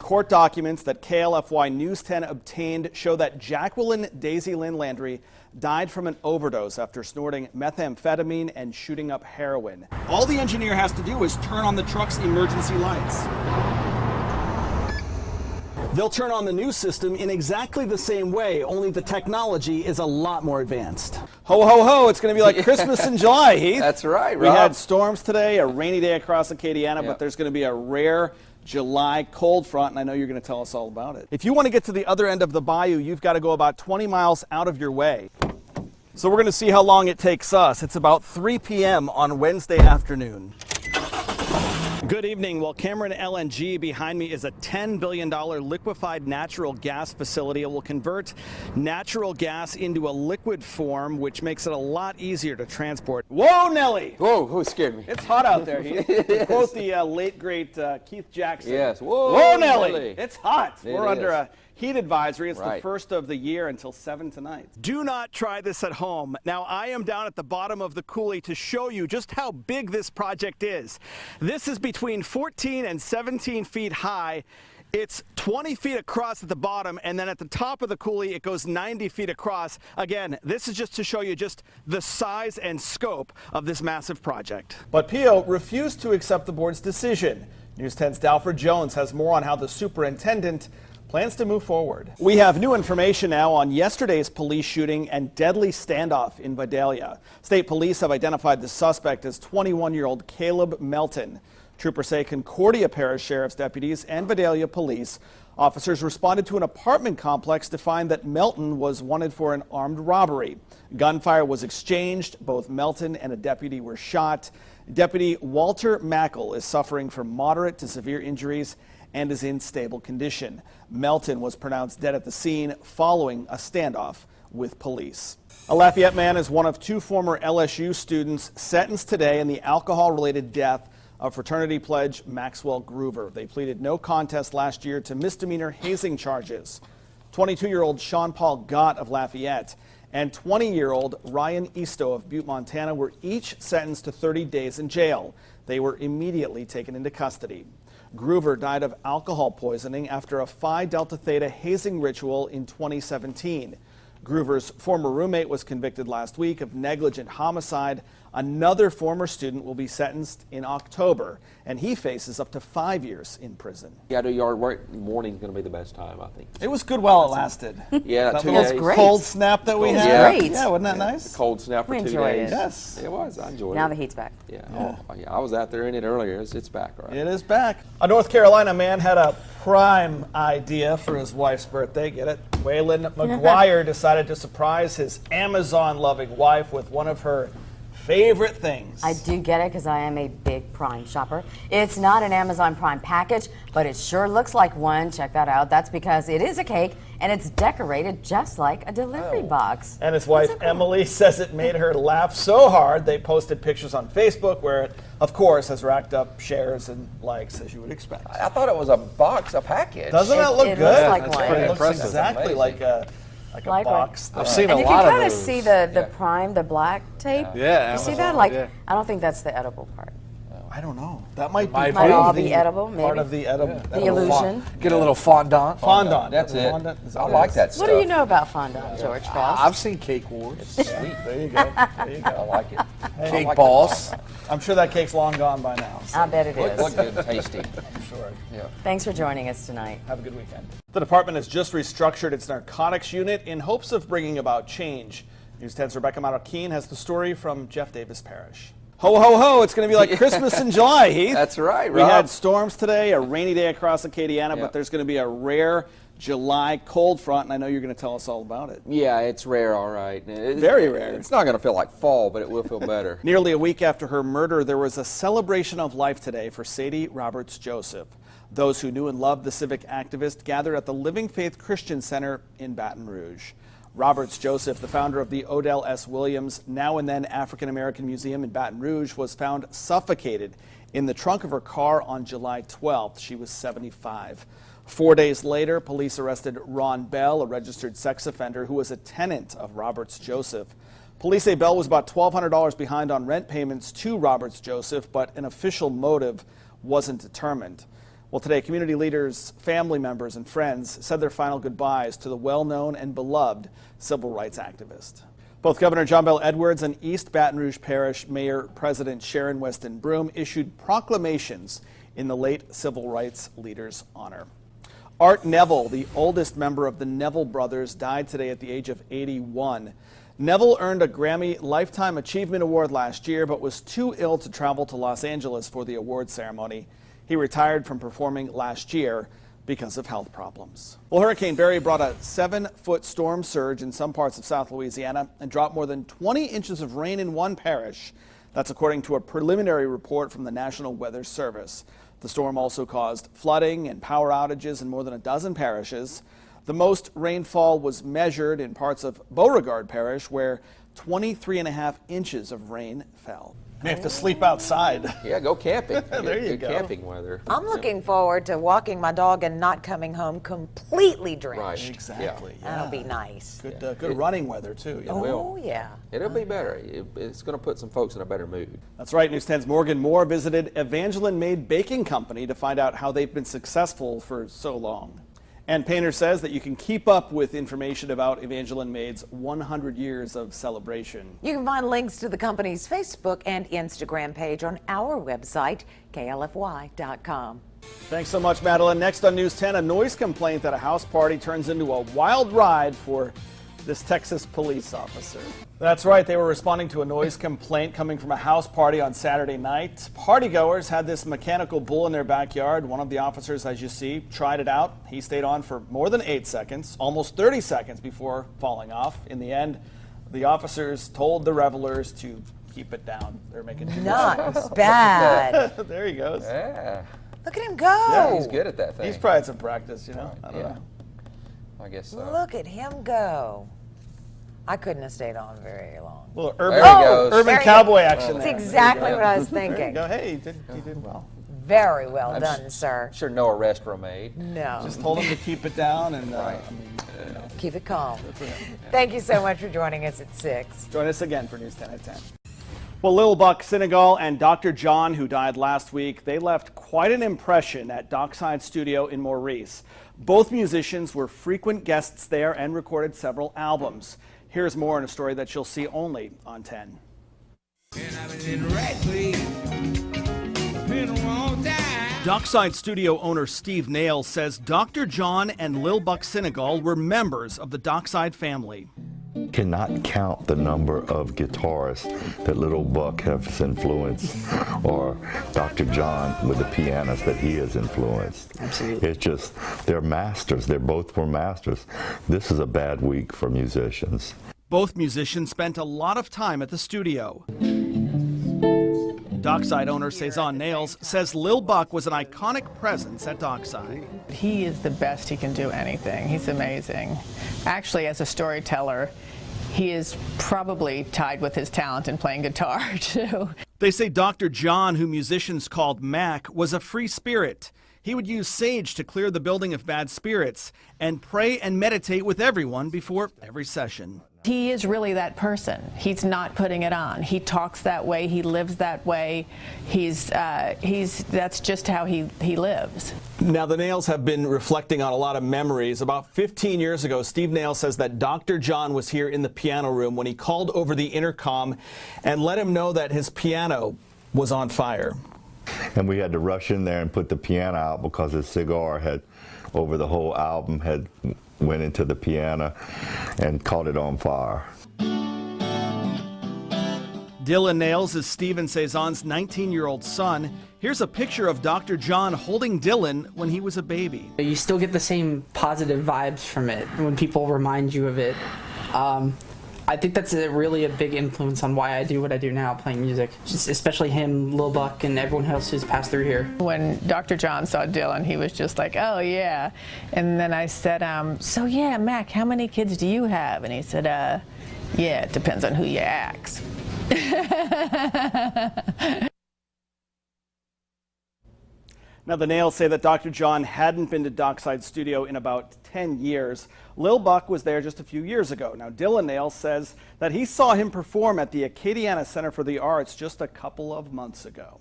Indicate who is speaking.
Speaker 1: Court documents that KLFY News 10 obtained show that Jacqueline Daisy Lynn Landry died from an overdose after snorting methamphetamine and shooting up heroin. All the engineer has to do is turn on the truck's emergency lights. They'll turn on the new system in exactly the same way, only the technology is a lot more advanced. Ho, ho, ho, it's going to be like Christmas in July, Heath.
Speaker 2: That's right, Rob.
Speaker 1: We had storms today, a rainy day across Acadiana, but there's going to be a rare July cold front, and I know you're going to tell us all about it. If you want to get to the other end of the bayou, you've got to go about 20 miles out of your way. So we're going to see how long it takes us. It's about 3 p.m. on Wednesday afternoon. Good evening. Well, Cameron LNG behind me is a $10 billion liquefied natural gas facility. It will convert natural gas into a liquid form, which makes it a lot easier to transport. Whoa, Nelly!
Speaker 2: Whoa, who scared me?
Speaker 1: It's hot out there. To quote the late, great Keith Jackson.
Speaker 2: Yes.
Speaker 1: Whoa, Nelly! It's hot. We're under a heat advisory. It's
Speaker 2: right.
Speaker 1: The first of the year until 7 tonight. Do not try this at home. Now, I am down at the bottom of the coulee to show you just how big this project is. This is between 14 and 17 feet high. It's 20 feet across at the bottom, and then at the top of the coulee, it goes 90 feet across. Again, this is just to show you just the size and scope of this massive project. But Pio refused to accept the board's decision. News 10's Dalford Jones has more on how the superintendent plans to move forward. We have new information now on yesterday's police shooting and deadly standoff in Vidalia. State police have identified the suspect as 21-year-old Caleb Melton. Troopers say Concordia Parish Sheriff's deputies and Vidalia police officers responded to an apartment complex to find that Melton was wanted for an armed robbery. Gunfire was exchanged. Both Melton and a deputy were shot. Deputy Walter Macko is suffering from moderate to severe injuries and is in stable condition. Melton was pronounced dead at the scene following a standoff with police. A Lafayette man is one of 2 former LSU students sentenced today in the alcohol-related death of fraternity pledge Maxwell Groover. They pleaded no contest last year to misdemeanor hazing charges. 22-year-old Sean Paul Gott of Lafayette and 20-year-old Ryan Easto of Butte, Montana were each sentenced to 30 days in jail. They were immediately taken into custody. Groover died of alcohol poisoning after a Phi Delta Theta hazing ritual in 2017. Groover's former roommate was convicted last week of negligent homicide. Another former student will be sentenced in October, and he faces up to 5 years in prison.
Speaker 2: Yeah, do yard work. Morning's going to be the best time, I think.
Speaker 1: It was good while it lasted.
Speaker 2: Yeah,
Speaker 1: that
Speaker 2: 2
Speaker 1: little
Speaker 2: days.
Speaker 3: Great.
Speaker 1: Cold snap that we had.
Speaker 3: Great.
Speaker 1: Yeah, wasn't that nice?
Speaker 2: The cold snap for
Speaker 3: We
Speaker 2: 2
Speaker 3: enjoyed
Speaker 2: days.
Speaker 3: it.
Speaker 1: Yes.
Speaker 2: It was. I enjoyed it.
Speaker 3: Now the heat's back.
Speaker 2: Yeah. Oh, yeah. I was out there in it earlier. It's back, all right?
Speaker 1: It is back. A North Carolina man had a prime idea for his wife's birthday. Get it? Waylon McGuire decided to surprise his Amazon-loving wife with one of her favorite things.
Speaker 3: I do get it because I am a big Prime shopper. It's not an Amazon Prime package, but it sure looks like one. Check that out. That's because it is a cake and it's decorated just like a delivery box.
Speaker 1: And his wife Emily says it made her laugh so hard they posted pictures on Facebook where it, of course, has racked up shares and likes as you would expect.
Speaker 2: I thought it was a box, a package.
Speaker 1: Doesn't that look
Speaker 3: it
Speaker 1: good?
Speaker 3: looks like
Speaker 1: That's
Speaker 3: one.
Speaker 1: pretty
Speaker 3: It
Speaker 1: looks
Speaker 2: looks
Speaker 1: exactly like a box.
Speaker 4: I've seen
Speaker 3: And
Speaker 4: a
Speaker 3: you
Speaker 4: lot
Speaker 3: can
Speaker 4: of
Speaker 3: kind of
Speaker 4: those.
Speaker 3: see the Prime, the black tape.
Speaker 4: Yeah,
Speaker 3: You see
Speaker 4: Amazon,
Speaker 3: that? Like,
Speaker 4: yeah.
Speaker 3: I don't think that's the edible part.
Speaker 1: I don't know. That might be
Speaker 4: Might
Speaker 1: part
Speaker 3: all
Speaker 1: of
Speaker 3: be
Speaker 1: the
Speaker 3: edible,
Speaker 1: part
Speaker 3: maybe.
Speaker 1: of the edible.
Speaker 3: The illusion.
Speaker 4: Get a little fondant.
Speaker 1: Fondant.
Speaker 2: That's it.
Speaker 1: Fondant is
Speaker 2: I
Speaker 1: what it
Speaker 2: like
Speaker 1: is.
Speaker 2: that stuff.
Speaker 3: What do you know about fondant, George Faust?
Speaker 4: I've seen Cake Wars.
Speaker 2: Sweet.
Speaker 1: There you go. There you
Speaker 2: I
Speaker 1: go.
Speaker 2: like it.
Speaker 4: Cake
Speaker 2: like
Speaker 4: Boss.
Speaker 1: I'm sure that cake's long gone by now. So
Speaker 3: I bet it
Speaker 2: Look
Speaker 3: is.
Speaker 2: good and tasty.
Speaker 1: I'm sure.
Speaker 2: Yeah.
Speaker 3: Thanks for joining us tonight.
Speaker 1: Have a good weekend. The department has just restructured its narcotics unit in hopes of bringing about change. News 10's Rebecca Maddow-Keene has the story from Jeff Davis Parish. Ho, ho, ho, it's going to be like Christmas in July, Heath.
Speaker 2: That's right,
Speaker 1: We
Speaker 2: Rob.
Speaker 1: had storms today, a rainy day across Acadiana,
Speaker 2: Yeah.
Speaker 1: but there's going to be a rare July cold front, and I know you're going to tell us all about it.
Speaker 2: Yeah, it's rare, all right.
Speaker 1: Very rare.
Speaker 2: It's not going to feel like fall, but it will feel better.
Speaker 1: Nearly a week after her murder, there was a celebration of life today for Sadie Roberts Joseph. Those who knew and loved the civic activist gathered at the Living Faith Christian Center in Baton Rouge. Roberts Joseph, the founder of the Odell S. Williams Now and Then African American Museum in Baton Rouge, was found suffocated in the trunk of her car on July 12th. She was 75. 4 days later, police arrested Ron Bell, a registered sex offender who was a tenant of Roberts Joseph. Police say Bell was about $1,200 behind on rent payments to Roberts Joseph, but an official motive wasn't determined. Well, today, community leaders, family members, and friends said their final goodbyes to the well-known and beloved civil rights activist. Both Governor John Bel Edwards and East Baton Rouge Parish Mayor President Sharon Weston Broome issued proclamations in the late civil rights leader's honor. Art Neville, the oldest member of the Neville brothers, died today at the age of 81. Neville earned a Grammy Lifetime Achievement Award last year, but was too ill to travel to Los Angeles for the award ceremony. He retired from performing last year because of health problems. Well, Hurricane Barry brought a 7-foot storm surge in some parts of South Louisiana and dropped more than 20 inches of rain in one parish. That's according to a preliminary report from the National Weather Service. The storm also caused flooding and power outages in more than a dozen parishes. The most rainfall was measured in parts of Beauregard Parish, where 23.5 inches of rain fell. You have to sleep outside.
Speaker 2: Yeah, go camping.
Speaker 1: There you
Speaker 2: Good
Speaker 1: go.
Speaker 2: camping weather.
Speaker 5: I'm looking forward to walking my dog and not coming home completely drenched.
Speaker 2: Right.
Speaker 1: Exactly. Yeah.
Speaker 5: That'll be nice.
Speaker 1: Good running weather, too. You know?
Speaker 5: Oh, yeah.
Speaker 2: It'll be better. It's going to put some folks in a better mood.
Speaker 1: That's right. News 10's Morgan Moore visited Evangeline Maid Baking Company to find out how they've been successful for so long. And Painter says that you can keep up with information about Evangeline Maid's 100 years of celebration.
Speaker 5: You can find links to the company's Facebook and Instagram page on our website, KLFY.com.
Speaker 1: Thanks so much, Madeline. Next on News 10, a noise complaint at a house party turns into a wild ride for this Texas police officer. That's right, they were responding to a noise complaint coming from a house party on Saturday night. Partygoers had this mechanical bull in their backyard. One of the officers, as you see, tried it out. He stayed on for more than 8 seconds, almost 30 seconds before falling off. In the end, the officers told the revelers to keep it down. They're making too much noise.
Speaker 5: Not bad.
Speaker 1: There he goes.
Speaker 2: Yeah.
Speaker 5: Look at him go.
Speaker 2: Yeah, he's good at that thing.
Speaker 1: He's probably had some practice, you know. I don't know.
Speaker 2: I guess so.
Speaker 5: Look at him go. I couldn't have stayed on very long.
Speaker 1: Little
Speaker 2: There he goes.
Speaker 1: urban cowboy action
Speaker 5: That's
Speaker 1: there.
Speaker 5: exactly what I was
Speaker 1: There you
Speaker 5: thinking.
Speaker 1: go. Hey, he did well.
Speaker 5: Very well done, sir.
Speaker 2: Sure, no arrest were made.
Speaker 5: No.
Speaker 1: Just told him to keep it down and
Speaker 5: Keep it calm. Thank you so much for joining us at 6.
Speaker 1: join us again for News 10 at 10. Well, Lil Buck Senegal and Dr. John, who died last week, they left quite an impression at Dockside Studio in Maurice. Both musicians were frequent guests there and recorded several albums. Here's more in a story that you'll see only on 10. Dockside Studio owner Steve Nail says Dr. John and Lil Buck Senegal were members of the Dockside family.
Speaker 6: Cannot count the number of guitarists that Little Buck has influenced, or Dr. John with the pianist that he has influenced.
Speaker 4: Absolutely.
Speaker 6: It's just, they're masters. They both were masters. This is a bad week for musicians.
Speaker 1: Both musicians spent a lot of time at the studio. Dockside owner Cezanne Nails says Lil Buck was an iconic presence at Dockside.
Speaker 7: He is the best. He can do anything. He's amazing. Actually, as a storyteller, he is probably tied with his talent in playing guitar, too.
Speaker 1: They say Dr. John, who musicians called Mac, was a free spirit. He would use sage to clear the building of bad spirits and pray and meditate with everyone before every session.
Speaker 7: He is really that person. He's not putting it on. He talks that way. He lives that way. That's just how he lives.
Speaker 1: Now, the Nails have been reflecting on a lot of memories. About 15 years ago, Steve Nail says that Dr. John was here in the piano room when he called over the intercom and let him know that his piano was on fire.
Speaker 6: And we had to rush in there and put the piano out because his cigar had, over the whole album, had went into the piano and caught it on fire.
Speaker 1: Dylan Nails is Steve and Cezanne's 19-year-old son. Here's a picture of Dr. John holding Dylan when he was a baby.
Speaker 8: You still get the same positive vibes from it when people remind you of it. I think that's really a big influence on why I do what I do now, playing music. Just especially him, Lil Buck, and everyone else who's passed through here.
Speaker 7: When Dr. John saw Dylan, he was just like, oh, yeah. And then I said, so yeah, Mac, how many kids do you have? And he said, yeah, it depends on who you ask.
Speaker 1: Now, the Nails say that Dr. John hadn't been to Dockside Studio in about 10 years. Lil Buck was there just a few years ago. Now, Dylan Nails says that he saw him perform at the Acadiana Center for the Arts just a couple of months ago.